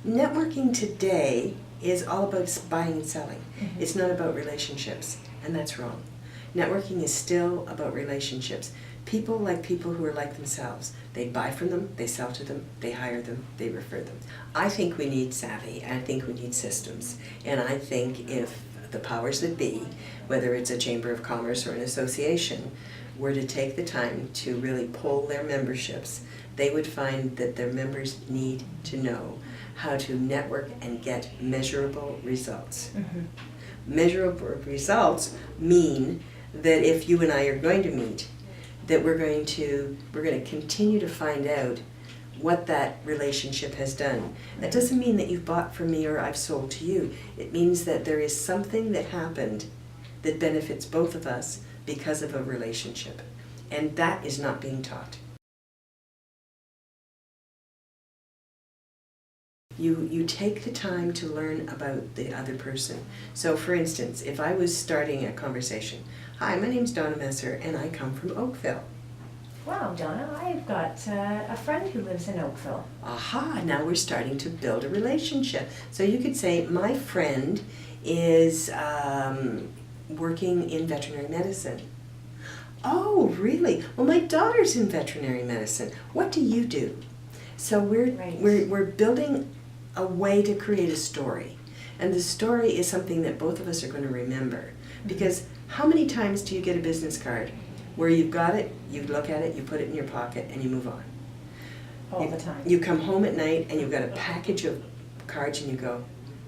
Networking today is all about buying and selling. It's not about relationships, and that's wrong. Networking is still about relationships. People like people who are like themselves. They buy from them, they sell to them, they hire them, they refer them. I think we need savvy, I think we need systems, and I think if the powers that be, whether it's a chamber of commerce or an association, were to take the time to really poll their memberships, they would find that their members need to know how to network and get measurable results. Measurable results mean that if you and I are going to meet, that we're going to continue to find out what that relationship has done. That doesn't mean that you've bought from me or I've sold to you. It means that there is something that happened that benefits both of us because of a relationship. And that is not being taught. You take the time to learn about the other person. So for instance, if I was starting a conversation, hi, my name's Donna Messer and I come from Oakville. Wow, Donna, I've got a friend who lives in Oakville. Aha, now we're starting to build a relationship. So you could say, my friend is working in veterinary medicine. Oh, really? Well, my daughter's in veterinary medicine. What do you do? So we're building a way to create a story. And the story is something that both of us are going to remember. Because how many times do you get a business card where you've got it, you look at it, you put it in your pocket, and you move on? All the time. You come home at night and you've got a package of cards and you go,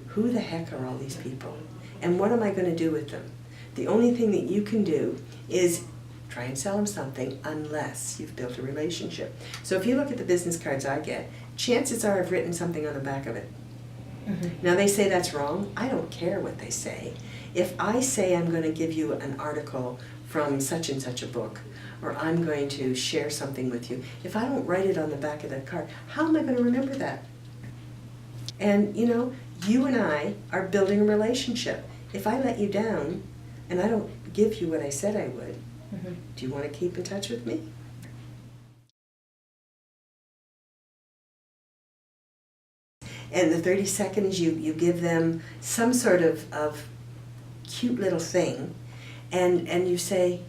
who the heck are all these people? And what am I going to do with them? The only thing that you can do is try and sell them something unless you've built a relationship. So if you look at the business cards I get, chances are I've written something on the back of it. Now they say that's wrong. I don't care what they say. If I say I'm going to give you an article from such and such a book, or I'm going to share something with you, if I don't write it on the back of that card, how am I going to remember that? And you know, you and I are building a relationship. If I let you down and I don't give you what I said I would, do you want to keep in touch with me? And the 30 seconds you give them some sort of cute little thing, and you say,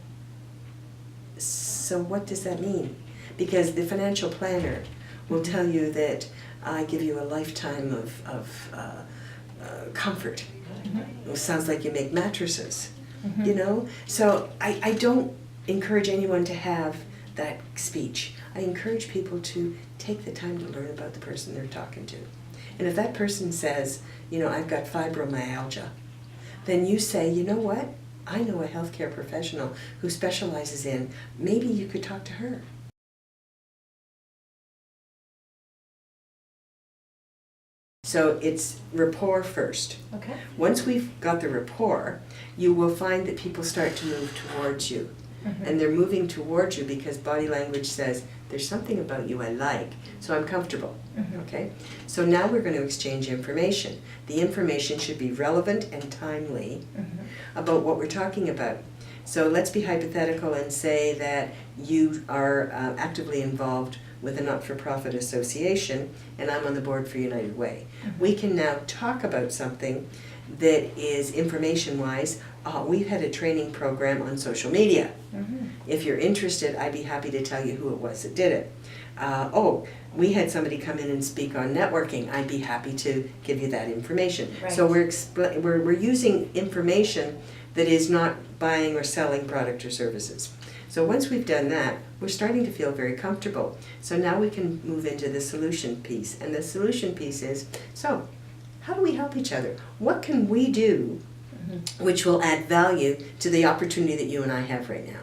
so what does that mean? Because the financial planner will tell you that I give you a lifetime of comfort. It sounds like you make mattresses, you know? So I don't encourage anyone to have that speech. I encourage people to take the time to learn about the person they're talking to. And if that person says, you know, I've got fibromyalgia, then you say, you know what? I know a healthcare professional who specializes in, maybe you could talk to her. So it's rapport first. Okay. Once we've got the rapport, you will find that people start to move towards you. And they're moving towards you because body language says, there's something about you I like, so I'm comfortable. Okay? So now we're going to exchange information. The information should be relevant and timely about what we're talking about. So let's be hypothetical and say that you are actively involved with a not-for-profit association, and I'm on the board for United Way. We can now talk about something that is information-wise. We've had a training program on social media. If you're interested, I'd be happy to tell you who it was that did it. We had somebody come in and speak on networking. I'd be happy to give you that information. Right. So we're using information that is not buying or selling product or services. So once we've done that, we're starting to feel very comfortable. So now we can move into the solution piece. And the solution piece is, so how do we help each other? What can we do which will add value to the opportunity that you and I have right now?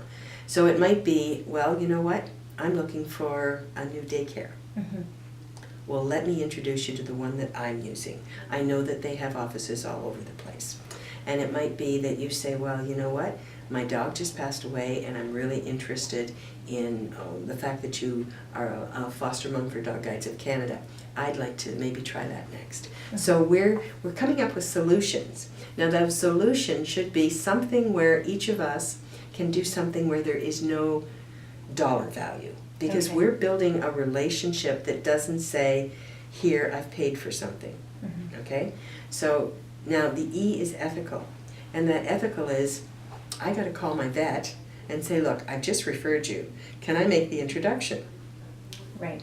So it might be, well, you know what? I'm looking for a new daycare. Well, let me introduce you to the one that I'm using. I know that they have offices all over the place. And it might be that you say, well, you know what? My dog just passed away and I'm really interested in the fact that you are a foster mom for Dog Guides of Canada. I'd like to maybe try that next. So we're coming up with solutions. Now those solutions should be something where each of us can do something where there is no dollar value. Because we're building a relationship that doesn't say, here I've paid for something, okay? So now the E is ethical, and that ethical is, I gotta call my vet and say, look, I've just referred you, can I make the introduction? Right.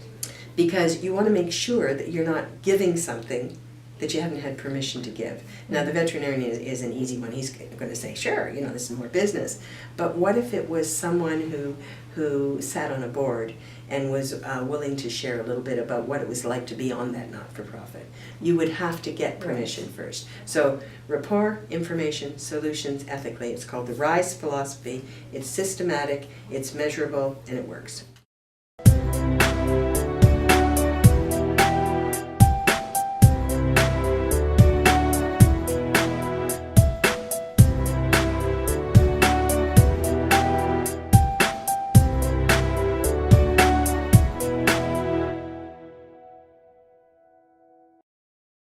Because you want to make sure that you're not giving something that you haven't had permission to give. Now the veterinarian is an easy one. He's going to say, sure, you know, this is more business. But what if it was someone who sat on a board and was willing to share a little bit about what it was like to be on that not-for-profit? You would have to get permission first. So rapport, information, solutions, ethically. It's called the RISE philosophy. It's systematic, it's measurable, and it works.